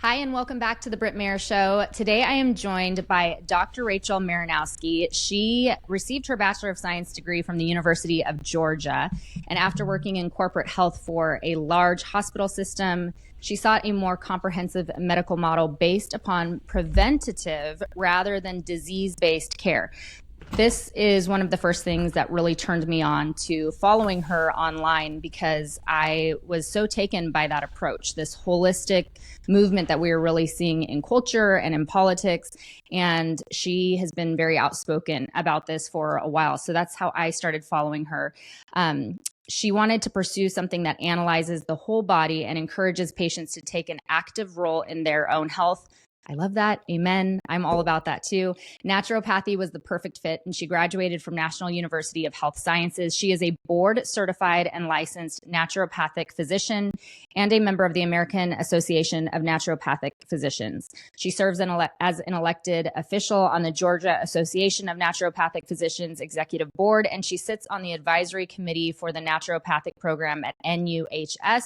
Hi, and welcome back to the Britt Show. Today I am joined by Dr. Rachel Marynowski. She received her Bachelor of Science degree from the University of Georgia. And after working in corporate health for a large hospital system, she sought a more comprehensive medical model based upon preventative rather than disease-based care. This is one of the first things that really turned me on to following her online because I was so taken by that approach, this holistic movement that we are really seeing in culture and in politics. And she has been very outspoken about this for a while. So that's how I started following her. She wanted to pursue something that analyzes the whole body and encourages patients to take an active role in their own health. I love that. Amen. I'm all about that too. Naturopathy was the perfect fit, and she graduated from National University of Health Sciences. She is a board certified and licensed naturopathic physician and a member of the American Association of Naturopathic Physicians. She serves as an elected official on the Georgia Association of Naturopathic Physicians Executive Board, and she sits on the advisory committee for the naturopathic program at NUHS.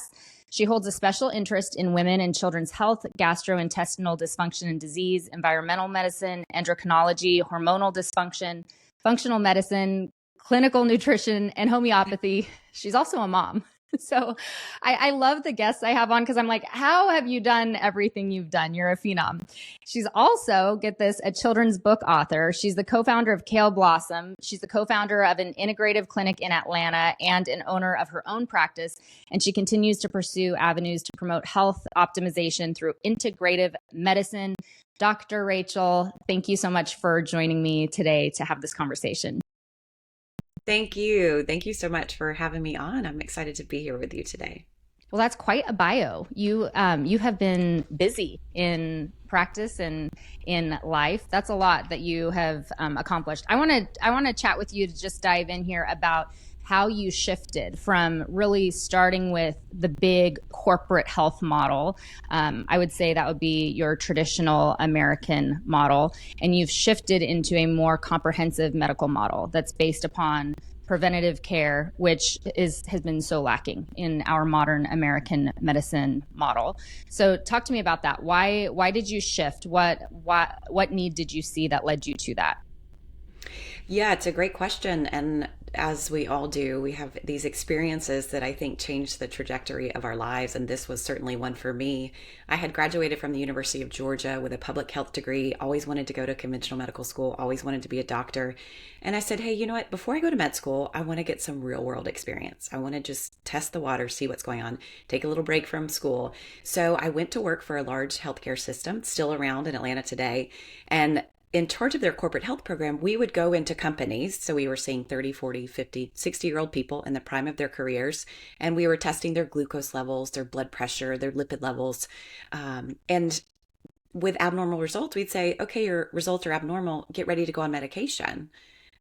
She holds a special interest in women and children's health, gastrointestinal dysfunction and disease, environmental medicine, endocrinology, hormonal dysfunction, functional medicine, clinical nutrition, and homeopathy. She's also a mom. So I love the guests I have on because I'm like, how have you done everything you've done? You're a phenom. She's also, get this, a children's book author. She's the co-founder of Kale Blossom. She's the co-founder of an integrative clinic in Atlanta and an owner of her own practice. And she continues to pursue avenues to promote health optimization through integrative medicine. Dr. Rachel, thank you so much for joining me today to have this conversation. Thank you. Thank you so much for having me on. I'm excited to be here with you today. Well, that's quite a bio. You have been busy in practice and in life. That's a lot that you have accomplished. I want to chat with you to just dive in here about how you shifted from really starting with the big corporate health model. I would say that would be your traditional American model, and you've shifted into a more comprehensive medical model that's based upon preventative care, which has been so lacking in our modern American medicine model. So talk to me about that. Why did you shift? What need did you see that led you to that? Yeah, it's a great question. And as we all do, we have these experiences that I think change the trajectory of our lives. And this was certainly one for me. I had graduated from the University of Georgia with a public health degree, always wanted to go to conventional medical school, always wanted to be a doctor. And I said, hey, you know what? Before I go to med school, I want to get some real world experience. I want to just test the water, see what's going on, take a little break from school. So I went to work for a large healthcare system, still around in Atlanta today. And in charge of their corporate health program, we would go into companies. So we were seeing 30, 40, 50, 60-year-old people in the prime of their careers. And we were testing their glucose levels, their blood pressure, their lipid levels. And with abnormal results, we'd say, okay, your results are abnormal. Get ready to go on medication.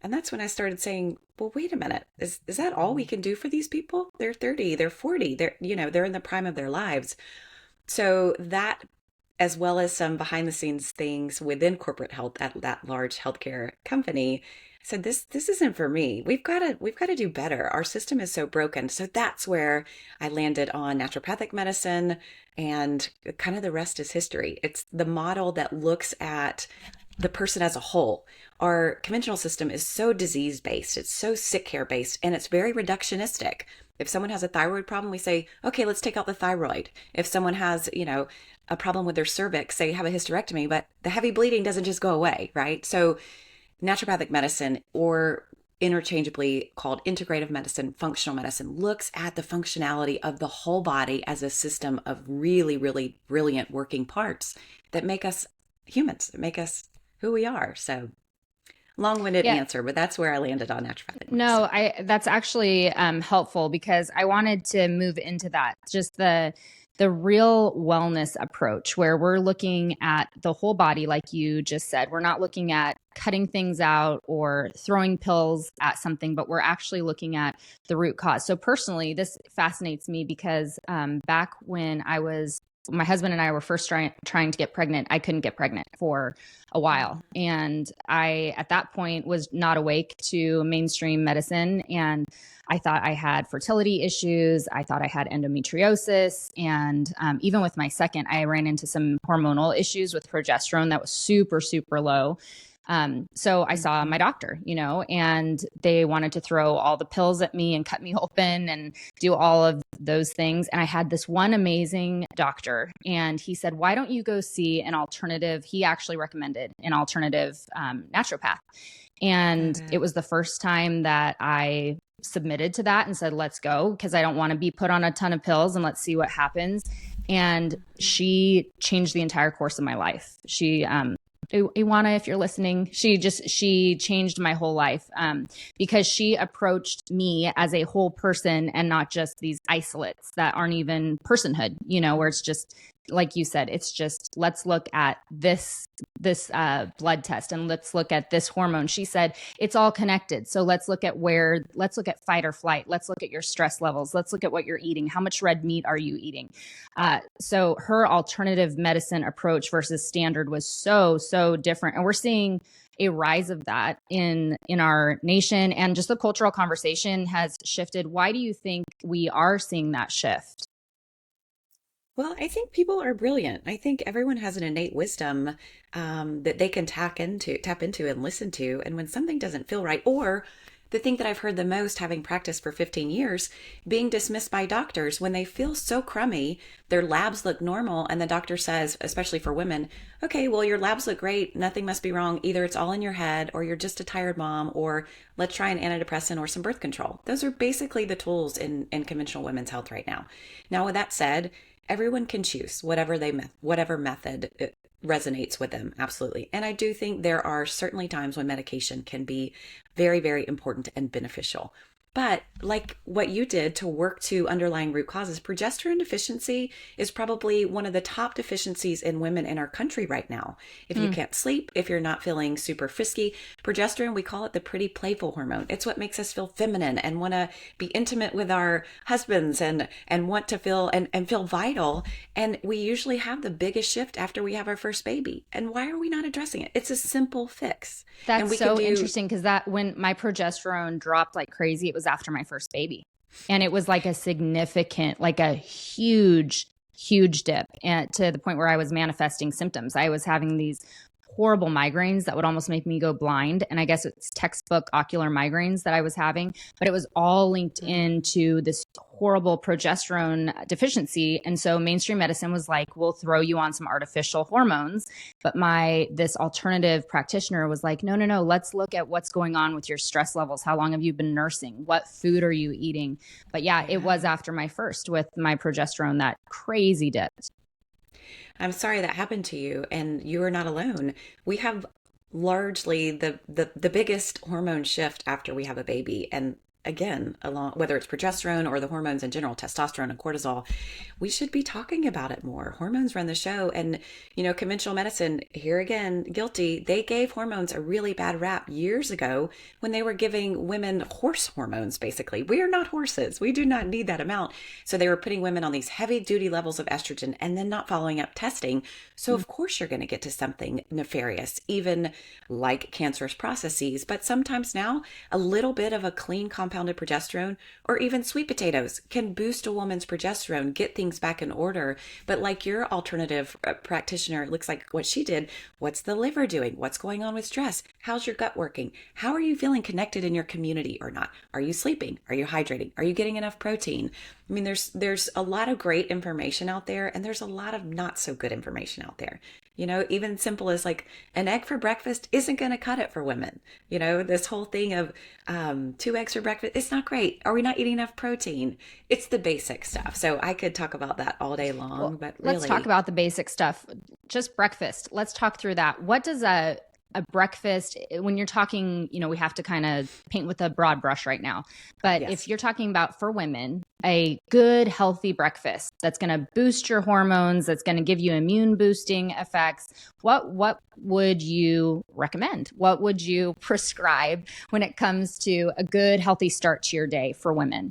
And that's when I started saying, well, wait a minute. Is that all we can do for these people? They're 30, they're 40, they're in the prime of their lives. So that, as well as some behind the scenes things within corporate health at that large healthcare company, I said, this isn't for me. We've got to do better. Our system is so broken. So that's where I landed on naturopathic medicine, and kind of the rest is history. It's the model that looks at the person as a whole. Our conventional system is so disease based, it's so sick care based, and it's very reductionistic. If someone has a thyroid problem, we say, okay, let's take out the thyroid. If someone has, a problem with their cervix, say have a hysterectomy, but the heavy bleeding doesn't just go away, right? So naturopathic medicine, or interchangeably called integrative medicine, functional medicine, looks at the functionality of the whole body as a system of really, really brilliant working parts that make us humans, that make us who we are. So long-winded answer, but that's where I landed on naturopathic medicine. No, that's actually helpful because I wanted to move into that, just the real wellness approach where we're looking at the whole body, like you just said. We're not looking at cutting things out or throwing pills at something, but we're actually looking at the root cause. So personally, this fascinates me because back when I was my husband and I were first trying to get pregnant, I couldn't get pregnant for a while. And I, at that point, was not awake to mainstream medicine. And I thought I had fertility issues. I thought I had endometriosis. And even with my second, I ran into some hormonal issues with progesterone that was super, super low. So I saw my doctor, and they wanted to throw all the pills at me and cut me open and do all of those things. And I had this one amazing doctor, and he said, why don't you go see an alternative? He actually recommended an alternative naturopath. And it was the first time that I submitted to that and said, let's go, because I don't want to be put on a ton of pills, and let's see what happens. And she changed the entire course of my life. She, Iwana, if you're listening, she changed my whole life, because she approached me as a whole person and not just these isolates that aren't even personhood, where it's just, like you said, it's just, let's look at this blood test and let's look at this hormone. She said, it's all connected. So let's look at fight or flight. Let's look at your stress levels. Let's look at what you're eating. How much red meat are you eating? So her alternative medicine approach versus standard was so different. And we're seeing a rise of that in our nation, and just the cultural conversation has shifted. Why do you think we are seeing that shift? Well, I think people are brilliant. I think everyone has an innate wisdom that they can tap into and listen to. And when something doesn't feel right, or the thing that I've heard the most, having practiced for 15 years, being dismissed by doctors when they feel so crummy, their labs look normal, and the doctor says, especially for women, okay, well, your labs look great. Nothing must be wrong. Either it's all in your head, or you're just a tired mom, or let's try an antidepressant or some birth control. Those are basically the tools in conventional women's health right now. Now, with that said, everyone can choose whatever method resonates with them. Absolutely. And I do think there are certainly times when medication can be very, very important and beneficial. But like what you did to work to underlying root causes, progesterone deficiency is probably one of the top deficiencies in women in our country right now. If you can't sleep, if you're not feeling super frisky, progesterone, we call it the pretty playful hormone. It's what makes us feel feminine and want to be intimate with our husbands and want to feel and feel vital. And we usually have the biggest shift after we have our first baby. And why are we not addressing it? It's a simple fix. That's so interesting, because that when my progesterone dropped like crazy, it was after my first baby. And it was like a significant, like a huge dip, and to the point where I was manifesting symptoms. I was having these horrible migraines that would almost make me go blind. And I guess it's textbook ocular migraines that I was having, but it was all linked into this horrible progesterone deficiency. And so mainstream medicine was like, we'll throw you on some artificial hormones. But this alternative practitioner was like, no, let's look at what's going on with your stress levels. How long have you been nursing? What food are you eating? But yeah, it was after my first with my progesterone, that crazy dip. I'm sorry that happened to you, and you are not alone. We have largely the biggest hormone shift after we have a baby. And again, along whether it's progesterone or the hormones in general, testosterone and cortisol, we should be talking about it more. Hormones run the show. And, conventional medicine, here again, guilty, they gave hormones a really bad rap years ago when they were giving women horse hormones, basically. We are not horses. We do not need that amount. So they were putting women on these heavy duty levels of estrogen and then not following up testing. So of course you're going to get to something nefarious, even like cancerous processes. But sometimes now a little bit of a clean compounded progesterone, or even sweet potatoes, can boost a woman's progesterone, get things back in order. But like your alternative practitioner, it looks like what she did, what's the liver doing? What's going on with stress? How's your gut working? How are you feeling connected in your community or not? Are you sleeping? Are you hydrating? Are you getting enough protein? I mean, there's a lot of great information out there, and there's a lot of not so good information out there. Even simple as like an egg for breakfast isn't going to cut it for women. This whole thing of 2 eggs for breakfast, it's not great. Are we not eating enough protein? It's the basic stuff. So I could talk about that all day long, but really. Let's talk about the basic stuff. Just breakfast. Let's talk through that. What does a breakfast, when you're talking, we have to kind of paint with a broad brush right now. But Yes. If you're talking about, for women, a good, healthy breakfast that's going to boost your hormones, that's going to give you immune boosting effects, what would you recommend? What would you prescribe when it comes to a good, healthy start to your day for women?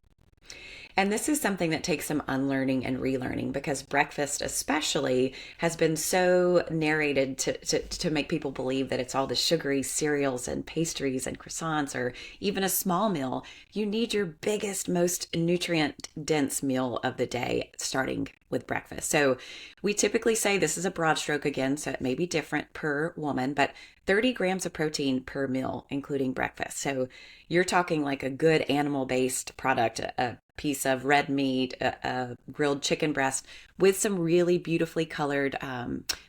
And this is something that takes some unlearning and relearning because breakfast, especially, has been so narrated to make people believe that it's all the sugary cereals and pastries and croissants or even a small meal. You need your biggest, most nutrient dense meal of the day starting with breakfast. So we typically say this is a broad stroke again, so it may be different per woman, but 30 grams of protein per meal, including breakfast. So you're talking like a good animal based product, a piece of red meat, a grilled chicken breast with some really beautifully colored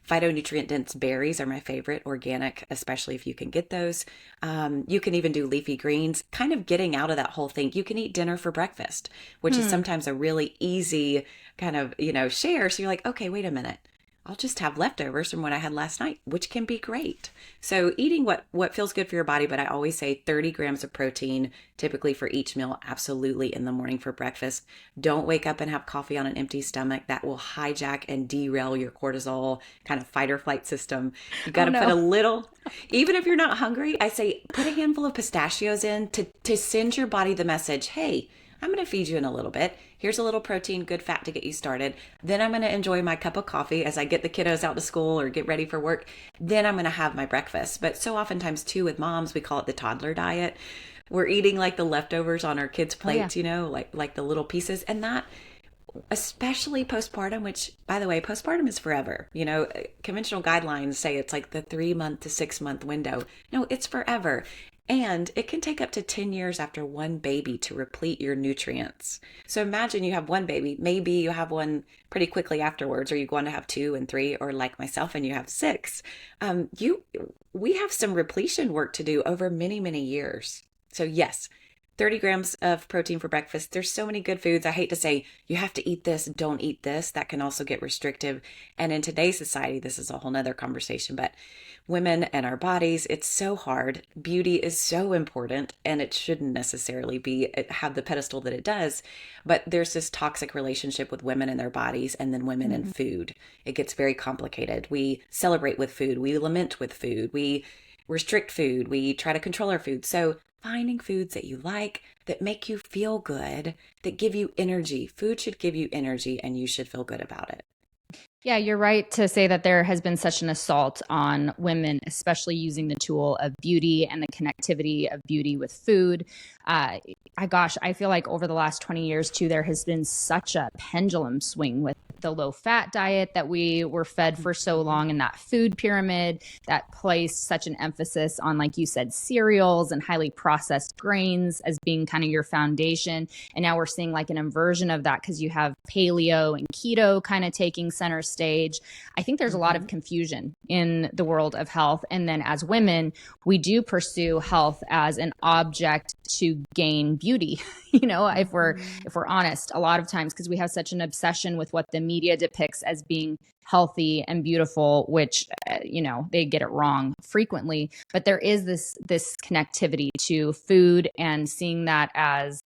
phytonutrient dense berries are my favorite, organic, especially if you can get those. You can even do leafy greens, kind of getting out of that whole thing. You can eat dinner for breakfast, which is sometimes a really easy kind of, share. So you're like, okay, wait a minute. I'll just have leftovers from what I had last night, which can be great. So eating what feels good for your body, but I always say 30 grams of protein, typically for each meal, absolutely in the morning for breakfast. Don't wake up and have coffee on an empty stomach. That will hijack and derail your cortisol kind of fight or flight system. You got to put a little, even if you're not hungry, I say put a handful of pistachios in to send your body the message, hey, I'm going to feed you in a little bit. Here's a little protein, good fat to get you started. Then I'm going to enjoy my cup of coffee as I get the kiddos out to school or get ready for work. Then I'm going to have my breakfast. But so oftentimes too with moms, we call it the toddler diet. We're eating like the leftovers on our kids' plates, like the little pieces. And that, especially postpartum, which by the way, postpartum is forever. Conventional guidelines say it's like the 3-month to 6-month window. No, it's forever. And it can take up to 10 years after one baby to replete your nutrients. So imagine you have one baby, maybe you have one pretty quickly afterwards, or you go on to have 2 and 3, or like myself, and you have 6. We have some repletion work to do over many, many years. So yes, 30 grams of protein for breakfast. There's so many good foods. I hate to say you have to eat this, don't eat this. That can also get restrictive. And in today's society, this is a whole nother conversation, but women and our bodies, it's so hard. Beauty is so important and it shouldn't necessarily have the pedestal that it does. But there's this toxic relationship with women and their bodies and then women and food. It gets very complicated. We celebrate with food. We lament with food. We restrict food. We try to control our food. So finding foods that you like, that make you feel good, that give you energy. Food should give you energy and you should feel good about it. Yeah, you're right to say that there has been such an assault on women, especially using the tool of beauty and the connectivity of beauty with food. I feel like over the last 20 years too, there has been such a pendulum swing with the low fat diet that we were fed for so long, and that food pyramid that placed such an emphasis on, like you said, cereals and highly processed grains as being kind of your foundation. And now we're seeing like an inversion of that because you have paleo and keto kind of taking center stage. I think there's a lot of confusion in the world of health. And then as women, we do pursue health as an object to gain beauty, if we're honest, a lot of times, because we have such an obsession with what the media depicts as being healthy and beautiful, which, they get it wrong frequently. But there is this connectivity to food and seeing that as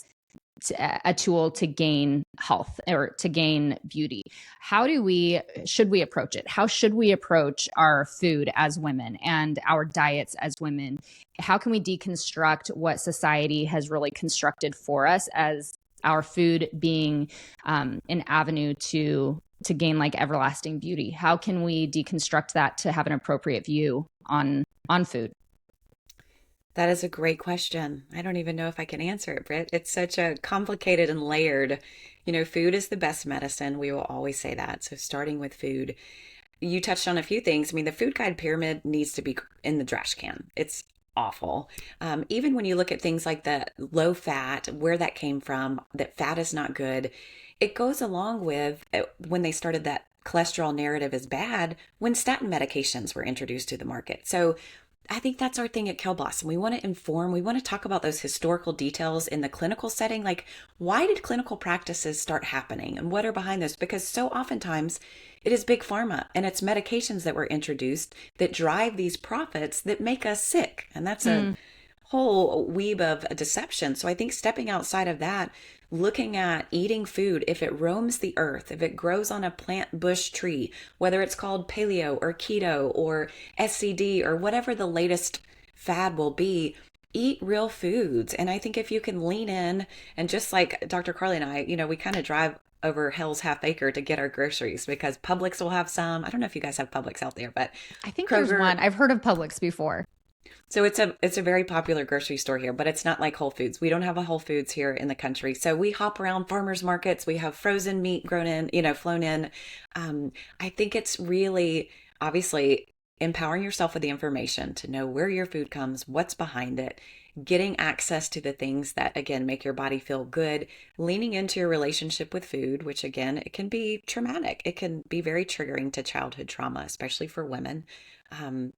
a tool to gain health or to gain beauty. Should we approach it? How should we approach our food as women and our diets as women? How can we deconstruct what society has really constructed for us as our food being an avenue to gain like everlasting beauty? How can we deconstruct that to have an appropriate view on food? That is a great question. I don't even know if I can answer it, Britt. It's such a complicated and layered, food is the best medicine. We will always say that. So starting with food, you touched on a few things. I mean, the food guide pyramid needs to be in the trash can. It's awful. Even when you look at things like the low fat, where that came from, that fat is not good. It goes along with when they started that cholesterol narrative is bad, when statin medications were introduced to the market. So I think that's our thing at Kale Blossom. We want to inform, we want to talk about those historical details in the clinical setting. Like, why did clinical practices start happening and what are behind this? Because so oftentimes it is big pharma and it's medications that were introduced that drive these profits that make us sick. And that's a whole weeb of a deception. So I think stepping outside of that, looking at eating food, if it roams the earth, if it grows on a plant bush tree, whether it's called paleo or keto or SCD or whatever the latest fad will be, eat real foods. And I think if you can lean in, and just like Dr. Carly and I, we kind of drive over Hell's Half Acre to get our groceries because Publix will have some. I don't know if you guys have Publix out there, but I think there's Kroger. one. I've heard of Publix before. So it's a very popular grocery store here, but it's not like Whole Foods. We don't have a Whole Foods here in the country. So we hop around farmers markets. We have frozen meat grown in, flown in. I think it's really obviously empowering yourself with the information to know where your food comes, what's behind it, getting access to the things that again make your body feel good, leaning into your relationship with food, which again, it can be traumatic. It can be very triggering to childhood trauma, especially for women.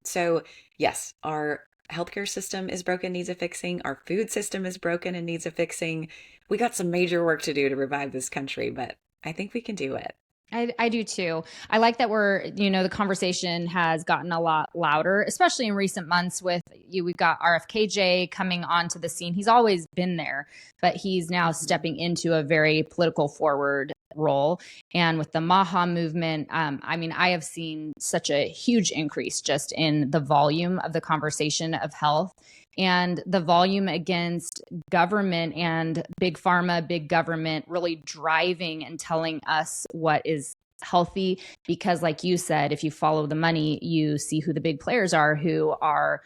So yes, our healthcare system is broken, needs a fixing. Our food system is broken and needs a fixing. We got some major work to do to revive this country, but I think we can do it. I do too. I like that the conversation has gotten a lot louder, especially in recent months with you. We've got RFKJ coming onto the scene. He's always been there, but he's now stepping into a very political forward role. And with the Maha movement, I have seen such a huge increase just in the volume of the conversation of health and the volume against government and big pharma, big government really driving and telling us what is healthy. Because like you said, if you follow the money, you see who the big players are who are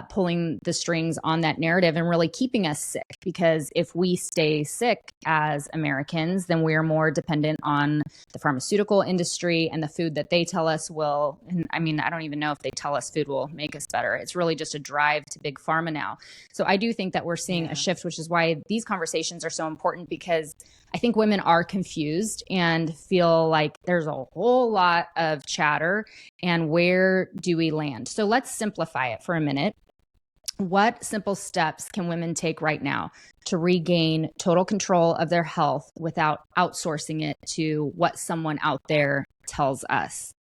pulling the strings on that narrative and really keeping us sick. Because if we stay sick as Americans, then we're more dependent on the pharmaceutical industry and the food that they tell us will. And I don't even know if they tell us food will make us better. It's really just a drive to big pharma now. So I do think that we're seeing a shift, which is why these conversations are so important, because I think women are confused and feel like there's a whole lot of chatter, and where do we land? So let's simplify it for a minute. What simple steps can women take right now to regain total control of their health without outsourcing it to what someone out there tells us?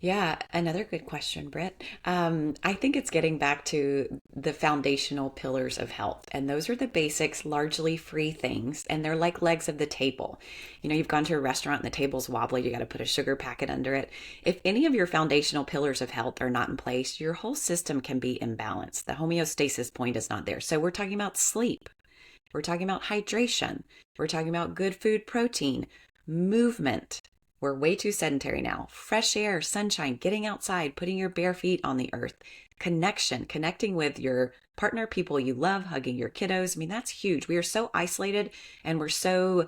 Yeah, another good question, Britt. I think it's getting back to the foundational pillars of health. And those are the basics, largely free things. And they're like legs of the table. You've gone to a restaurant and the table's wobbly, you got to put a sugar packet under it. If any of your foundational pillars of health are not in place, your whole system can be imbalanced. The homeostasis point is not there. So we're talking about sleep. We're talking about hydration. We're talking about good food protein, movement. We're way too sedentary now. Fresh air, sunshine, getting outside, putting your bare feet on the earth, connecting with your partner, people you love, hugging your kiddos. That's huge. We are so isolated and we're so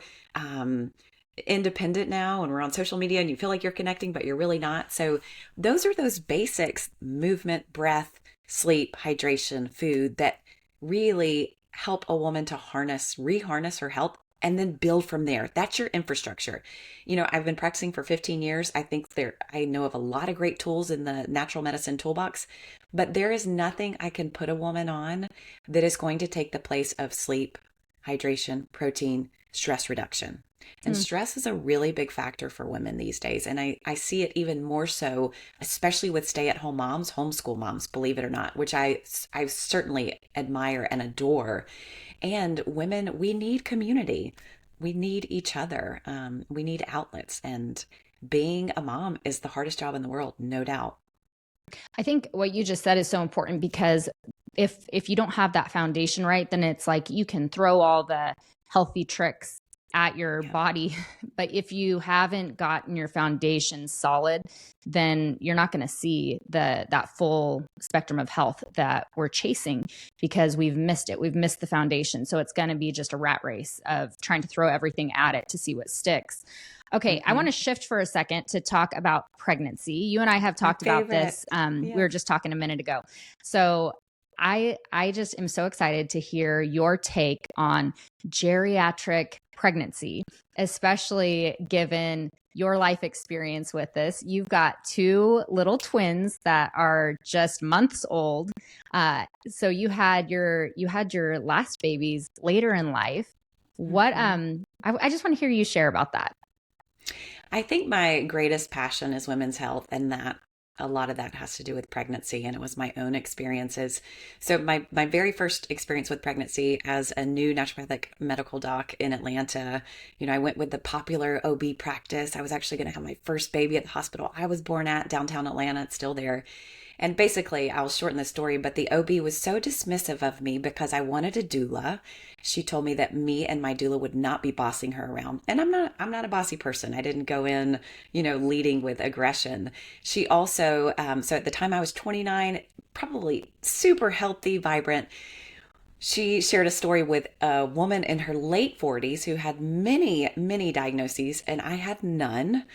independent now, and we're on social media and you feel like you're connecting, but you're really not. So those are those basics: movement, breath, sleep, hydration, food, that really help a woman to reharness her health, and then build from there. That's your infrastructure. I've been practicing for 15 years. I know of a lot of great tools in the natural medicine toolbox, but there is nothing I can put a woman on that is going to take the place of sleep, hydration, protein, stress reduction. And stress is a really big factor for women these days. And I see it even more so, especially with stay-at-home moms, homeschool moms, believe it or not, which I certainly admire and adore. And women, we need community. We need each other. We need outlets. And being a mom is the hardest job in the world, no doubt. I think what you just said is so important, because if you don't have that foundation right, then it's like you can throw all the healthy tricks at your body. But if you haven't gotten your foundation solid, then you're not going to see that full spectrum of health that we're chasing, because we've missed it. We've missed the foundation. So it's going to be just a rat race of trying to throw everything at it to see what sticks. Okay, I want to shift for a second to talk about pregnancy. You and I have talked about this. We were just talking a minute ago. So I just am so excited to hear your take on geriatric pregnancy, especially given your life experience with this. You've got two little twins that are just months old. So you had your last babies later in life. What I just want to hear you share about that. I think my greatest passion is women's health, and that a lot of that has to do with pregnancy, and it was my own experiences. So my very first experience with pregnancy as a new naturopathic medical doc in Atlanta, I went with the popular OB practice. I was actually going to have my first baby at the hospital I was born at, downtown Atlanta. It's still there. And basically, I'll shorten the story, but the OB was so dismissive of me because I wanted a doula. She told me that me and my doula would not be bossing her around. And I'm not a bossy person. I didn't go in, leading with aggression. She also, so at the time I was 29, probably super healthy, vibrant. She shared a story with a woman in her late 40s who had many, many diagnoses, and I had none.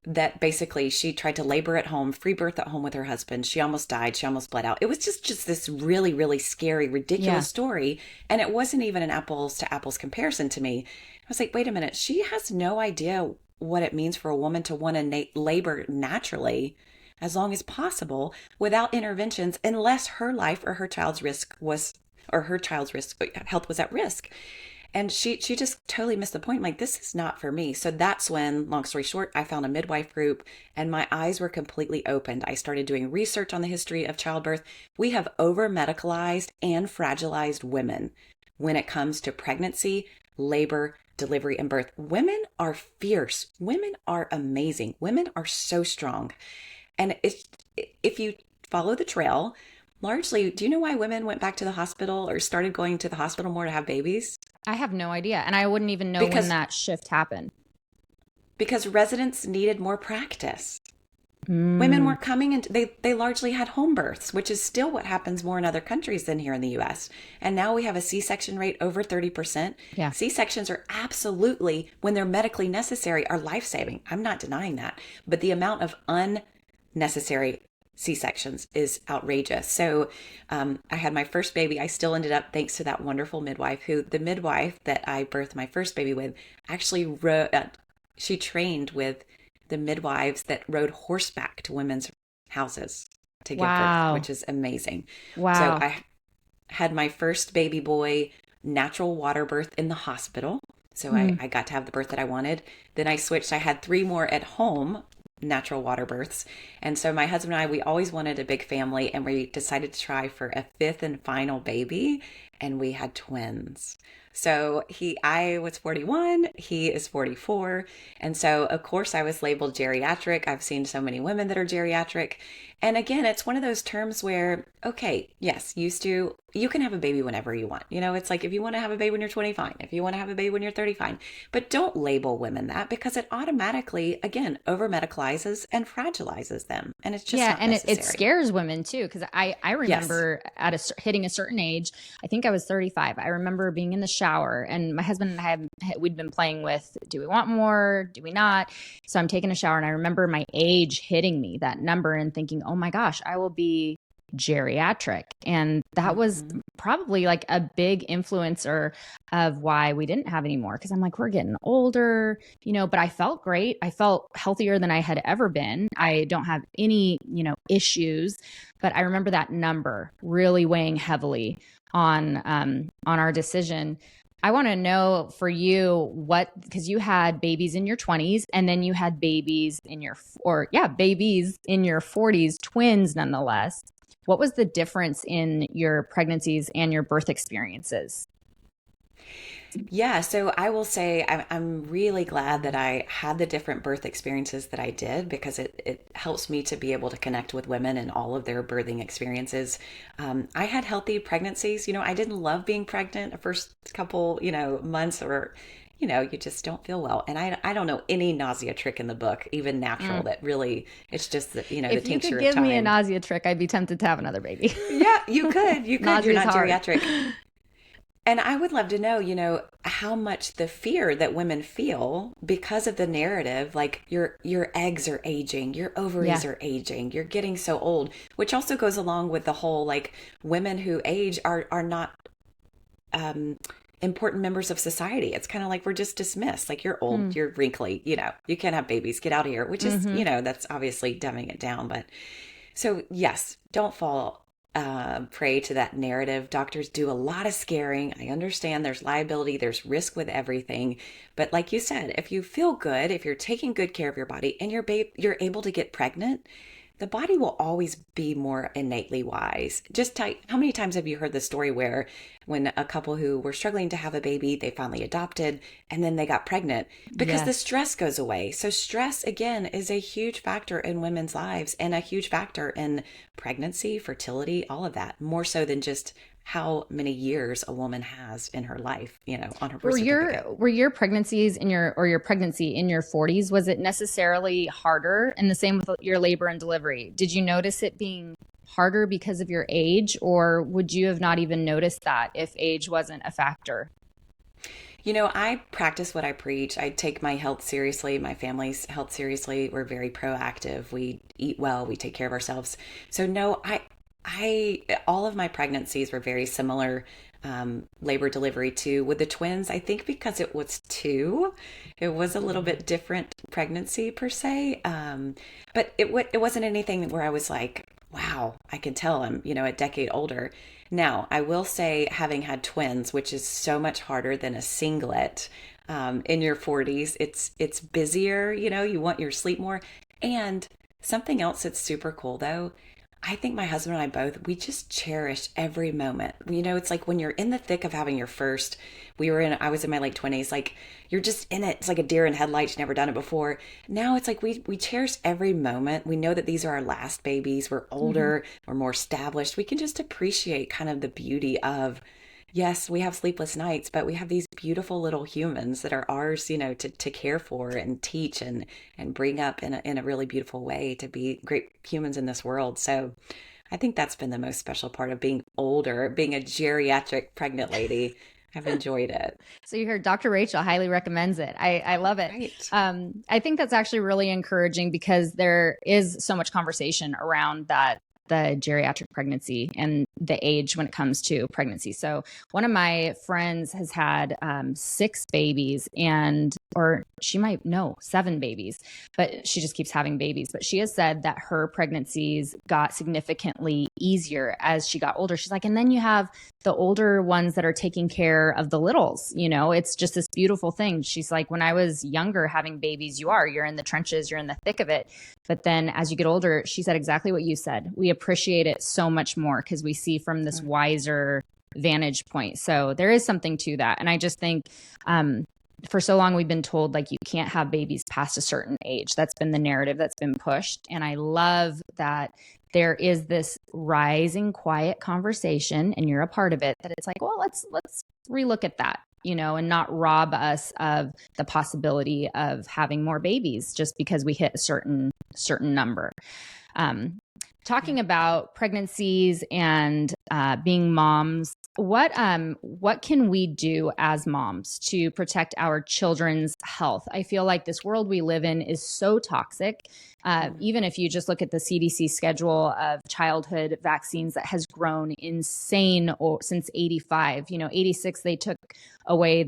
That basically she tried to labor at home, free birth at home with her husband. She almost died. She almost bled out. It was just this really, really scary, ridiculous story. And it wasn't even an apples to apples comparison to me. I was like, wait a minute. She has no idea what it means for a woman to want to labor naturally as long as possible without interventions, unless her life or her child's health was at risk. And she just totally missed the point. I'm like, this is not for me. So that's when, long story short, I found a midwife group and my eyes were completely opened. I started doing research on the history of childbirth. We have over medicalized and fragilized women when it comes to pregnancy, labor, delivery, and birth. Women are fierce. Women are amazing. Women are so strong. And if you follow the trail, largely, do you know why women went back to the hospital or started going to the hospital more to have babies? I have no idea. And I wouldn't even know when that shift happened. Because residents needed more practice. Women weren't coming and they largely had home births, which is still what happens more in other countries than here in the US. And now we have a C-section rate over 30%. Yeah. C-sections are absolutely, when they're medically necessary, are life-saving. I'm not denying that. But the amount of unnecessary C-sections is outrageous. So I had my first baby. I still ended up, thanks to that wonderful midwife, the midwife that I birthed my first baby with actually she trained with the midwives that rode horseback to women's houses to give birth, which is amazing. Wow. So I had my first baby boy natural water birth in the hospital. So I got to have the birth that I wanted. Then I switched. I had 3 more at home, natural water births. And so my husband and I, we always wanted a big family, and we decided to try for a 5th and final baby, and we had twins. So I was 41, he is 44. And so of course I was labeled geriatric. I've seen so many women that are geriatric. And again, it's one of those terms where, okay, yes, you can have a baby whenever you want. It's like, if you want to have a baby when you're 20, fine. If you want to have a baby when you're 30, fine. But don't label women that, because it automatically, again, over medicalizes and fragilizes them. And it's just not necessary. And it scares women too. Because I remember hitting a certain age, I think I was 35. I remember being in the shower, and my husband and I we'd been playing with, do we want more? Do we not? So I'm taking a shower, and I remember my age hitting me, that number, and thinking, oh my gosh, I will be geriatric. And that was probably like a big influencer of why we didn't have any more. Cause I'm like, we're getting older, but I felt great. I felt healthier than I had ever been. I don't have any, issues, but I remember that number really weighing heavily on our decision. I want to know for you because you had babies in your 20s, and then you had babies in your 40s, twins nonetheless. What was the difference in your pregnancies and your birth experiences? Yeah, so I will say I'm really glad that I had the different birth experiences that I did, because it helps me to be able to connect with women and all of their birthing experiences. I had healthy pregnancies. I didn't love being pregnant the first couple, months, or, you just don't feel well. And I don't know any nausea trick in the book, even natural, that really, it's just the, the tincture of time. If you could give me a nausea trick, I'd be tempted to have another baby. Yeah, you could. You're not hard. geriatric. And I would love to know, how much the fear that women feel because of the narrative, like your eggs are aging, your ovaries are aging, you're getting so old, which also goes along with the whole, like, women who age are not important members of society. It's kind of like we're just dismissed. Like, you're old, you're wrinkly, you can't have babies, get out of here, which is, that's obviously dumbing it down. But so yes, don't fall prey to that narrative. Doctors do a lot of scaring. I understand there's liability, there's risk with everything. But like you said, if you feel good, if you're taking good care of your body and you're able to get pregnant, the body will always be more innately wise. How many times have you heard the story where when a couple who were struggling to have a baby, they finally adopted and then they got pregnant because the Yes. stress goes away. So stress again is a huge factor in women's lives and a huge factor in pregnancy, fertility, all of that, more so than just how many years a woman has in her life, on her birth certificate. Were your pregnancies in your pregnancy in your 40s, was it necessarily harder? And the same with your labor and delivery. Did you notice it being harder because of your age, or would you have not even noticed that if age wasn't a factor? I practice what I preach. I take my health seriously, my family's health seriously. We're very proactive. We eat well, we take care of ourselves. So no, all of my pregnancies were very similar, labor delivery to with the twins. I think because it was two, it was a little bit different pregnancy per se. But it wasn't anything where I was like, wow, I can tell I'm, a decade older. Now, I will say, having had twins, which is so much harder than a singlet, in your 40s, it's busier, you want your sleep more. And something else that's super cool though, I think my husband and I both, we just cherish every moment. It's like when you're in the thick of having your first, I was in my late 20s, like you're just in it. It's like a deer in headlights. You've never done it before. Now it's like we cherish every moment. We know that these are our last babies. We're Mhm. older, we're more established. We can just appreciate kind of the beauty of, yes, we have sleepless nights, but we have these beautiful little humans that are ours, to care for and teach and bring up in a really beautiful way to be great humans in this world. So I think that's been the most special part of being older, being a geriatric pregnant lady. I've enjoyed it. So you heard Dr. Rachel highly recommends it. I love it. Right. I think that's actually really encouraging because there is so much conversation around that, the geriatric pregnancy and the age when it comes to pregnancy. So one of my friends has had 6 babies, or she might know 7 babies, but she just keeps having babies. But she has said that her pregnancies got significantly easier as she got older. She's like, and then you have the older ones that are taking care of the littles. It's just this beautiful thing. She's like, when I was younger having babies, you're in the trenches, you're in the thick of it. But then as you get older, she said exactly what you said. We appreciate it so much more because we see from this wiser vantage point. So there is something to that. And I just think, for so long we've been told like you can't have babies past a certain age. That's been the narrative that's been pushed. And I love that there is this rising quiet conversation, and you're a part of it, that it's like, well, let's relook at that, and not rob us of the possibility of having more babies just because we hit a certain number. Um, Talking about pregnancies and being moms, what can we do as moms to protect our children's health? I feel like this world we live in is so toxic. Even if you just look at the CDC schedule of childhood vaccines that has grown insane since 85. 86 they took away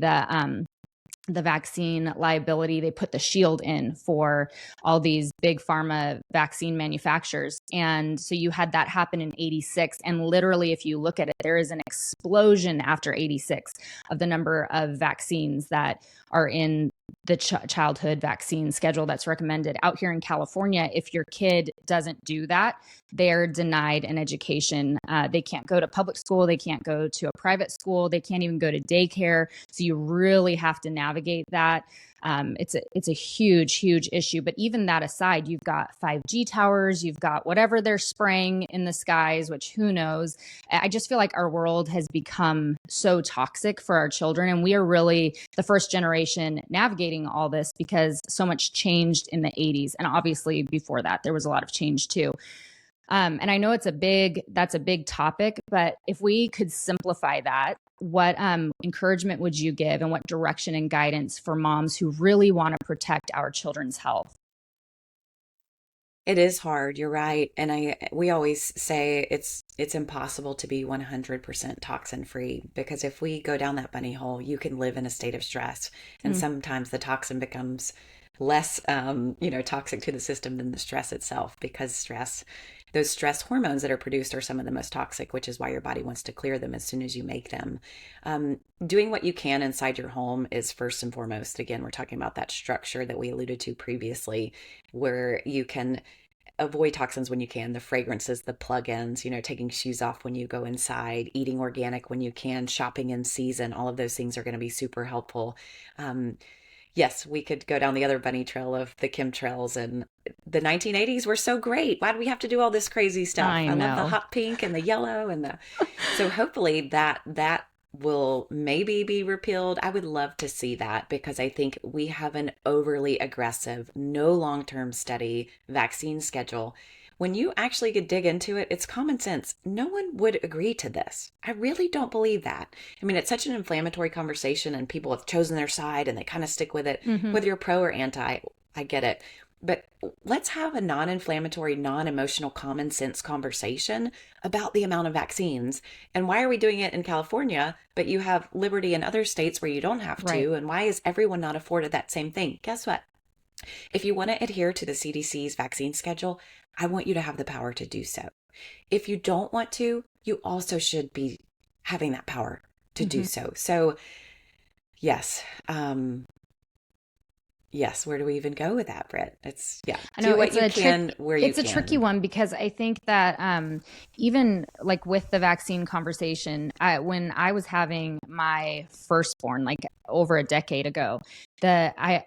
the vaccine liability. They put the shield in for all these big pharma vaccine manufacturers. And so you had that happen in 86. And literally, if you look at it, there is an explosion after 86 of the number of vaccines that are in the childhood vaccine schedule that's recommended. Out here in California, if your kid doesn't do that, they're denied an education. They can't go to public school. They can't go to a private school. They can't even go to daycare. So you really have to navigate that. It's a huge issue. But even that aside, you've got 5G towers, you've got whatever they're spraying in the skies, which who knows. I just feel like our world has become so toxic for our children, and we are really the first generation navigating all this because so much changed in the 80s, and obviously before that there was a lot of change too. And I know that's a big topic, but if we could simplify that, what encouragement would you give and what direction and guidance for moms who really want to protect our children's health? It is hard, you're right. And we always say it's impossible to be 100% toxin free, because if we go down that bunny hole, you can live in a state of stress. And Mm. sometimes the toxin becomes less toxic to the system than the stress itself, because those stress hormones that are produced are some of the most toxic, which is why your body wants to clear them as soon as you make them. Doing what you can inside your home is first and foremost. Again, we're talking about that structure that we alluded to previously, where you can avoid toxins when you can, the fragrances, the plug-ins, taking shoes off when you go inside, eating organic when you can, shopping in season, all of those things are going to be super helpful. Um, yes, we could go down the other bunny trail of the chemtrails, and the 1980s were so great. Why do we have to do all this crazy stuff? I I love the know. hot pink and the yellow and so hopefully that will maybe be repealed. I would love to see that because I think we have an overly aggressive, no long-term study vaccine schedule. When you actually could dig into it, it's common sense. No one would agree to this. I really don't believe that. I mean, it's such an inflammatory conversation and people have chosen their side and they kind of stick with it. Hmm. Whether you're pro or anti, I get it. But let's have a non-inflammatory, non-emotional, common sense conversation about the amount of vaccines. And why are we doing it in California, but you have liberty in other states where you don't have Right. to? And why is everyone not afforded that same thing? Guess what? If you want to adhere to the CDC's vaccine schedule, I want you to have the power to do so. If you don't want to, you also should be having that power to do Hmm. so. So, yes. Yes, where do we even go with that, Britt? It's I do know what you can where you it's a tricky can. one because I think that even like with the vaccine conversation, when I was having my firstborn, like over a decade ago, I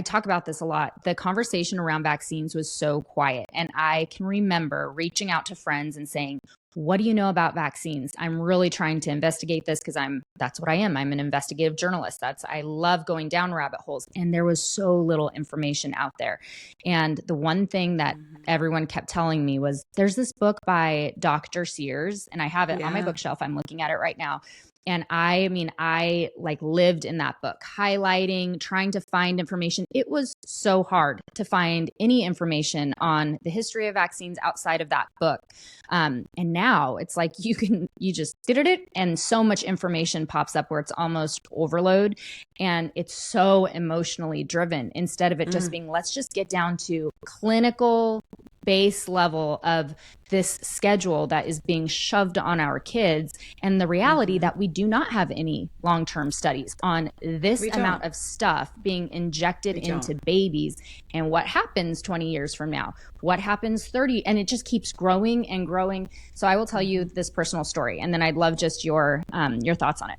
talk about this a lot. The conversation around vaccines was so quiet, and I can remember reaching out to friends and saying, what do you know about vaccines? I'm really trying to investigate this because that's what I am. I'm an investigative journalist. I love going down rabbit holes. And there was so little information out there. And the one thing that Mhm. everyone kept telling me was there's this book by Dr. Sears, and I have it on my Yeah. bookshelf. I'm looking at it right now. And I mean, I like lived in that book, highlighting, trying to find information. It was so hard to find any information on the history of vaccines outside of that book. And now it's like you just did it, and so much information pops up where it's almost overload, and it's so emotionally driven instead of it just Mm. being, let's just get down to clinical base level of this schedule that is being shoved on our kids, and the reality Mhm. that we do not have any long-term studies on this We amount don't. of stuff being injected We don't. into babies, and what happens 20 years from now, what happens 30, and it just keeps growing and growing. So I will tell you Mhm. this personal story, and then I'd love just your thoughts on it.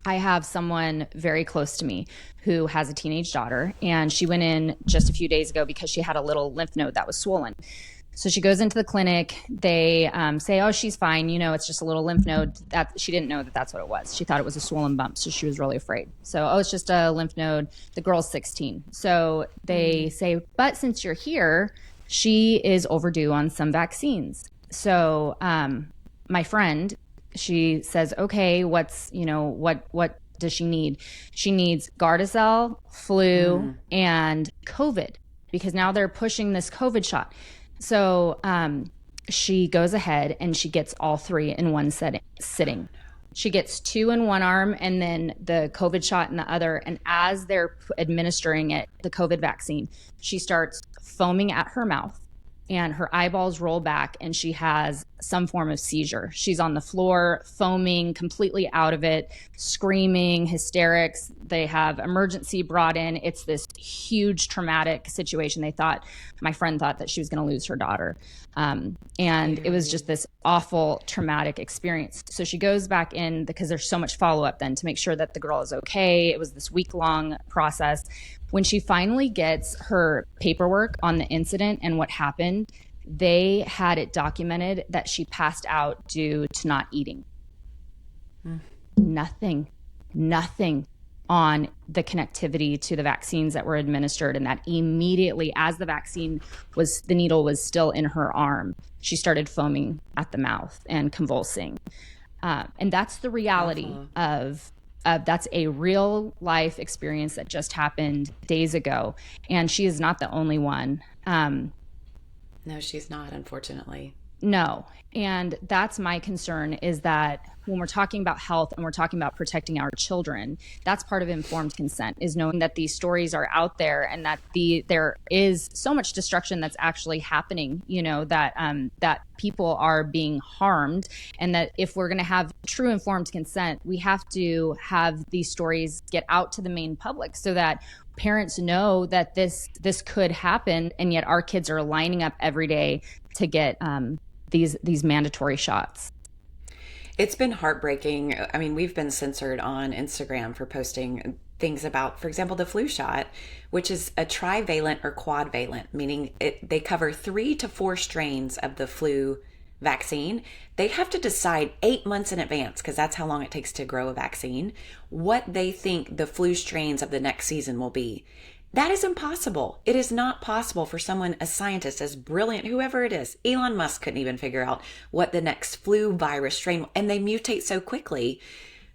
I have someone very close to me who has a teenage daughter, and she went in just a few days ago because she had a little lymph node that was swollen. So she goes into the clinic. They say, "Oh, she's fine. It's just a little lymph node." That she didn't know that that's what it was. She thought it was a swollen bump, so she was really afraid. So, oh, it's just a lymph node. The girl's 16. So they Mm. say, "But since you're here, she is overdue on some vaccines." So my friend, she says, "Okay, what does she need?" She needs Gardasil, flu, Mm. and COVID because now they're pushing this COVID shot. So she goes ahead and she gets all three in one sitting. She gets two in one arm and then the COVID shot in the other. And as they're administering it, the COVID vaccine, she starts foaming at her mouth and her eyeballs roll back and she has some form of seizure. She's on the floor, foaming, completely out of it, screaming, hysterics. They have emergency brought in. It's this huge traumatic situation. My friend thought that she was going to lose her daughter. And it was just Scary. this awful traumatic experience. So she goes back in because there's so much follow up then to make sure that the girl is okay. It was this week-long process. When she finally gets her paperwork on the incident and what happened, they had it documented that she passed out due to not eating. Mm. Nothing on the connectivity to the vaccines that were administered. And that immediately, as the needle was still in her arm, she started foaming at the mouth and convulsing. And that's the reality Awful. of that's a real life experience that just happened days ago. And she is not the only one. No, she's not, unfortunately. No. And that's my concern, is that when we're talking about health and we're talking about protecting our children, that's part of informed consent, is knowing that these stories are out there and that there is so much destruction that's actually happening, that people are being harmed. And that if we're going to have true informed consent, we have to have these stories get out to the main public so that parents know that this could happen, and yet our kids are lining up every day to get these mandatory shots. It's been heartbreaking. I mean, we've been censored on Instagram for posting things about, for example, the flu shot, which is a trivalent or quadvalent, meaning they cover 3 to 4 strains of the flu vaccine. They have to decide 8 months in advance, because that's how long it takes to grow a vaccine, what they think the flu strains of the next season will be. That is impossible. It is not possible for someone, a scientist as brilliant, whoever it is. Elon Musk couldn't even figure out what the next flu virus strain, and they mutate so quickly.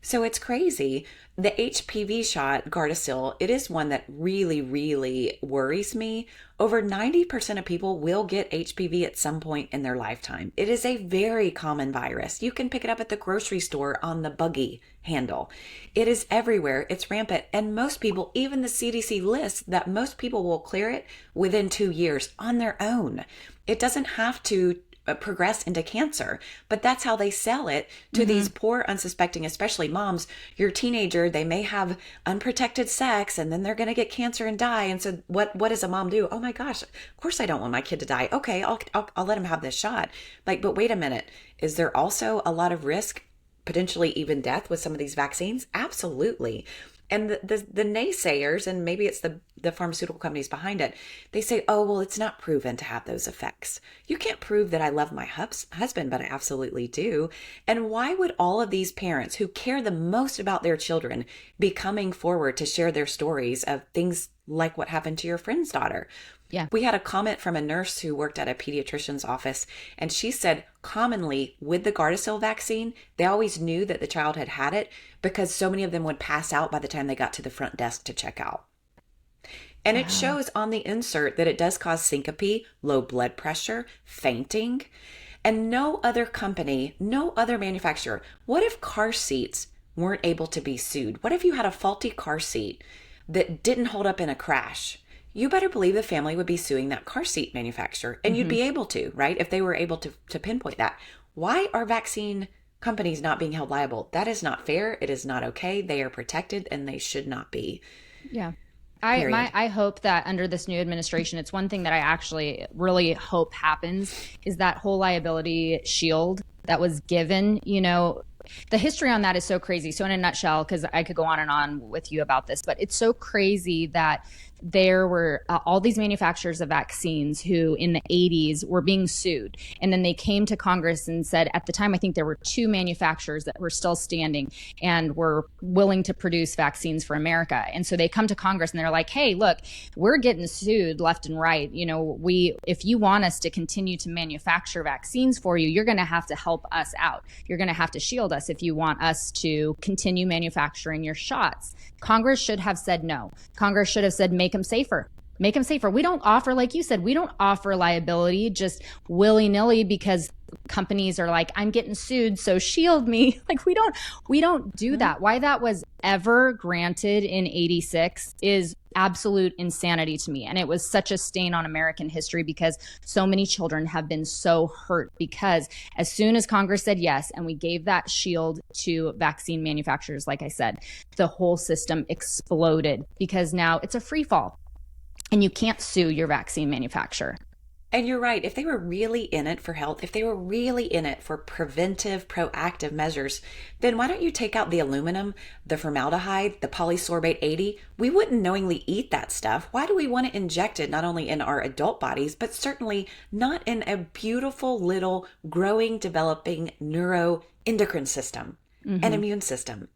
So it's crazy. The HPV shot, Gardasil, it is one that really, really worries me. Over 90% of people will get HPV at some point in their lifetime. It is a very common virus. You can pick it up at the grocery store on the buggy handle. It is everywhere. It's rampant. And most people, even the CDC lists that most people will clear it within 2 years on their own. It doesn't have to progress into cancer, but that's how they sell it to these poor, unsuspecting, especially moms. Your teenager, they may have unprotected sex, and then they're going to get cancer and die. And so what does a mom do? Oh my gosh, of course I don't want my kid to die. Okay, I'll let him have this shot. Like, but wait a minute, is there also a lot of risk, potentially even death, with some of these vaccines? Absolutely. And the naysayers, and maybe it's the pharmaceutical companies behind it, they say, oh, well, it's not proven to have those effects. You can't prove that I love my husband, but I absolutely do. And why would all of these parents who care the most about their children be coming forward to share their stories of things like what happened to your friend's daughter? Yeah. We had a comment from a nurse who worked at a pediatrician's office, and she said commonly with the Gardasil vaccine, they always knew that the child had had it because so many of them would pass out by the time they got to the front desk to check out. And it shows on the insert that it does cause syncope, low blood pressure, fainting, and no other company, no other manufacturer. What if car seats weren't able to be sued? What if you had a faulty car seat that didn't hold up in a crash? You better believe the family would be suing that car seat manufacturer, and you'd be able to, right? If they were able to pinpoint that. Why are vaccine companies not being held liable? That is not fair. It is not okay. They are protected, and they should not be. Yeah. I hope that under this new administration, it's one thing that I actually really hope happens is that whole liability shield that was given, the history on that is so crazy. So in a nutshell, because I could go on and on with you about this, but it's so crazy that there were all these manufacturers of vaccines who in the 80s were being sued. And then they came to Congress and said, at the time, I think there were 2 manufacturers that were still standing and were willing to produce vaccines for America. And so they come to Congress and they're like, hey, look, we're getting sued left and right. If you want us to continue to manufacture vaccines for you, you're going to have to help us out. You're going to have to shield us if you want us to continue manufacturing your shots. Congress should have said no. Congress should have said, make them safer. Make them safer. We don't offer, like you said, we don't offer liability just willy-nilly because companies are like, I'm getting sued, so shield me. Like we don't do that. Why that was ever granted in 86 is absolute insanity to me. And it was such a stain on American history because so many children have been so hurt because as soon as Congress said yes, and we gave that shield to vaccine manufacturers, like I said, the whole system exploded because now it's a free fall and you can't sue your vaccine manufacturer. And you're right. If they were really in it for health, if they were really in it for preventive, proactive measures, then why don't you take out the aluminum, the formaldehyde, the polysorbate 80? We wouldn't knowingly eat that stuff. Why do we want to inject it not only in our adult bodies, but certainly not in a beautiful little growing, developing neuroendocrine system and immune system?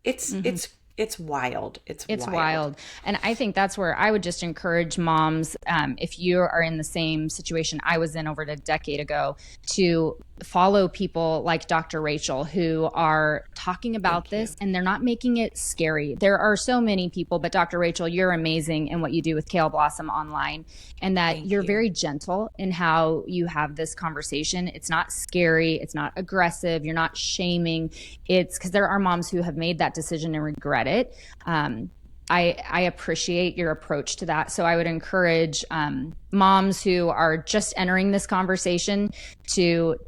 It's wild. It's wild. And I think that's where I would just encourage moms, if you are in the same situation I was in over a decade ago, to follow people like Dr. Rachel who are talking about this and they're not making it scary. There are so many people, but Dr. Rachel, you're amazing in what you do with Kale Blossom online, and that you're very gentle in how you have this conversation. It's not scary. It's not aggressive. You're not shaming. It's because there are moms who have made that decision and regret it. I appreciate your approach to that. So I would encourage moms who are just entering this conversation to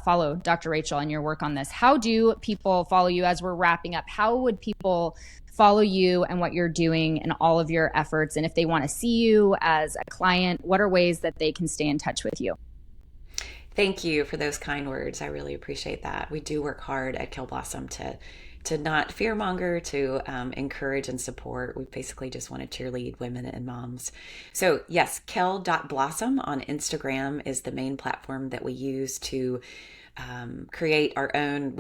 follow Dr. Rachel and your work on this. How do people follow you as we're wrapping up? How would people follow you and what you're doing and all of your efforts? And if they want to see you as a client, what are ways that they can stay in touch with you? Thank you for those kind words. I really appreciate that. We do work hard at Kale Blossom to not fearmonger, to encourage and support. We basically just want to cheerlead women and moms. So yes, kale.blossom on Instagram is the main platform that we use to create our own.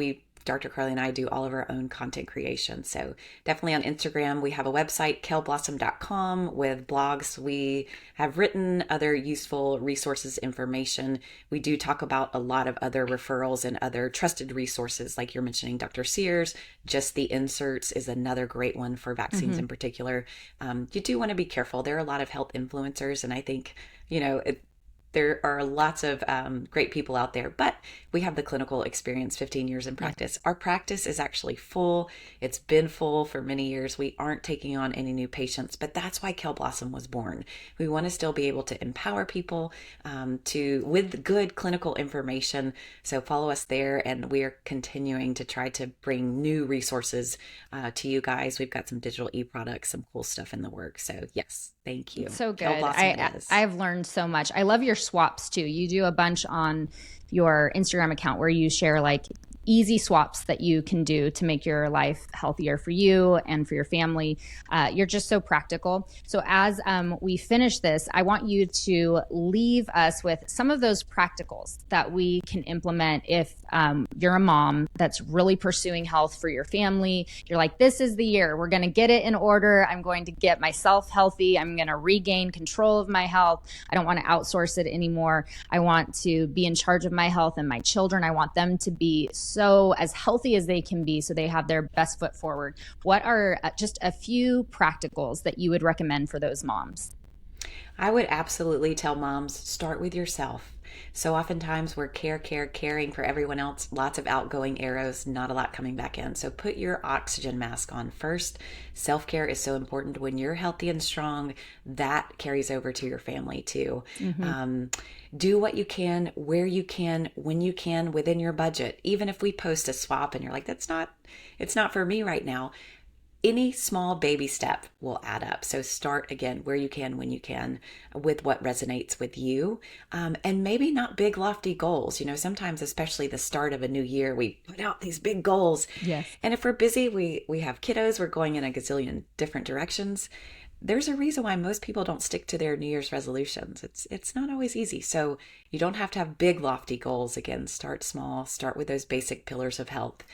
Dr. Carly and I do all of our own content creation. So definitely on Instagram, we have a website, kaleblossom.com, with blogs. We have written other useful resources, information. We do talk about a lot of other referrals and other trusted resources, like you're mentioning Dr. Sears. Just the Inserts is another great one for vaccines in particular. You do want to be careful. There are a lot of health influencers, and I think, there are lots of great people out there, but we have the clinical experience, 15 years in practice. Our practice is actually full. It's been full for many years. We aren't taking on any new patients, but that's why Kale Blossom was born. We want to still be able to empower people with good clinical information. So follow us there, and we are continuing to try to bring new resources to you guys. We've got some digital e-products, some cool stuff in the works. So yes, thank you. So good. I've learned so much. I love your swaps too. You do a bunch on your Instagram account where you share like easy swaps that you can do to make your life healthier for you and for your family. You're just so practical. So as we finish this, I want you to leave us with some of those practicals that we can implement if you're a mom that's really pursuing health for your family. You're like, this is the year. We're going to get it in order. I'm going to get myself healthy. I'm going to regain control of my health. I don't want to outsource it anymore. I want to be in charge of my health and my children. I want them to be so as healthy as they can be so they have their best foot forward. What are just a few practicals that you would recommend for those moms? I would absolutely tell moms, start with yourself. So oftentimes we're caring for everyone else, lots of outgoing arrows, not a lot coming back in. So put your oxygen mask on first. Self-care is so important. When you're healthy and strong, that carries over to your family too. Do what you can, where you can, when you can, within your budget. Even if we post a swap and you're like, it's not for me right now. Any small baby step will add up. So start again where you can, when you can, with what resonates with you. And maybe not big, lofty goals. Sometimes, especially the start of a new year, we put out these big goals. Yes. And if we're busy, we have kiddos, we're going in a gazillion different directions. There's a reason why most people don't stick to their New Year's resolutions. It's not always easy. So you don't have to have big, lofty goals. Again, start small, start with those basic pillars of health.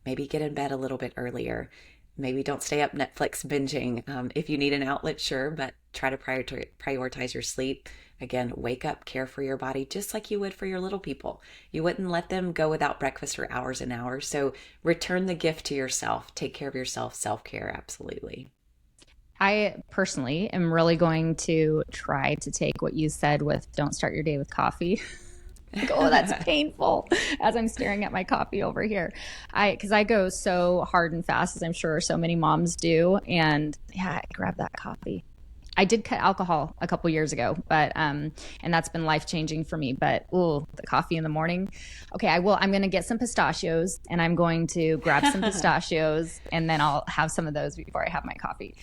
Maybe get in bed a little bit earlier. Maybe don't stay up Netflix binging. If you need an outlet, sure, but try to prioritize your sleep. Again, wake up, care for your body, just like you would for your little people. You wouldn't let them go without breakfast for hours and hours. So return the gift to yourself. Take care of yourself. Self-care, absolutely. I personally am really going to try to take what you said with don't start your day with coffee. Like, oh, that's painful as I'm staring at my coffee over here. Because I go so hard and fast, as I'm sure so many moms do. And yeah, I grab that coffee. I did cut alcohol a couple years ago, but and that's been life-changing for me. But the coffee in the morning. Okay, I'm going to get some pistachios, and I'm going to grab some pistachios, and then I'll have some of those before I have my coffee.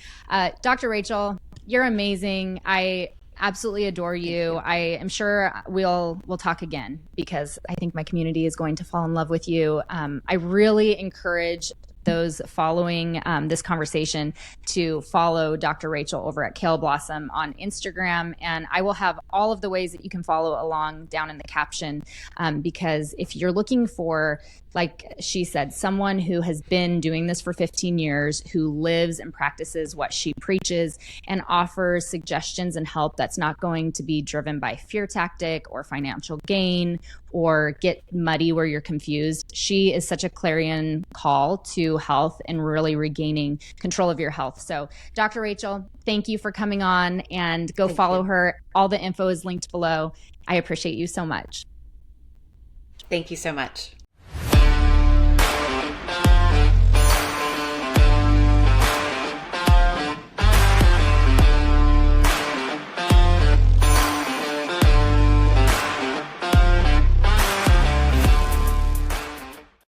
Dr. Rachel, you're amazing. I absolutely adore you. I am sure we'll talk again because I think my community is going to fall in love with you. I really encourage those following this conversation to follow Dr. Rachel over at Kale Blossom on Instagram. And I will have all of the ways that you can follow along down in the caption because if you're looking for, like she said, someone who has been doing this for 15 years, who lives and practices what she preaches and offers suggestions and help that's not going to be driven by fear tactic or financial gain or get muddy where you're confused. She is such a clarion call to health and really regaining control of your health. So Dr. Rachel, thank you for coming on, and go follow her. All the info is linked below. I appreciate you so much. Thank you so much.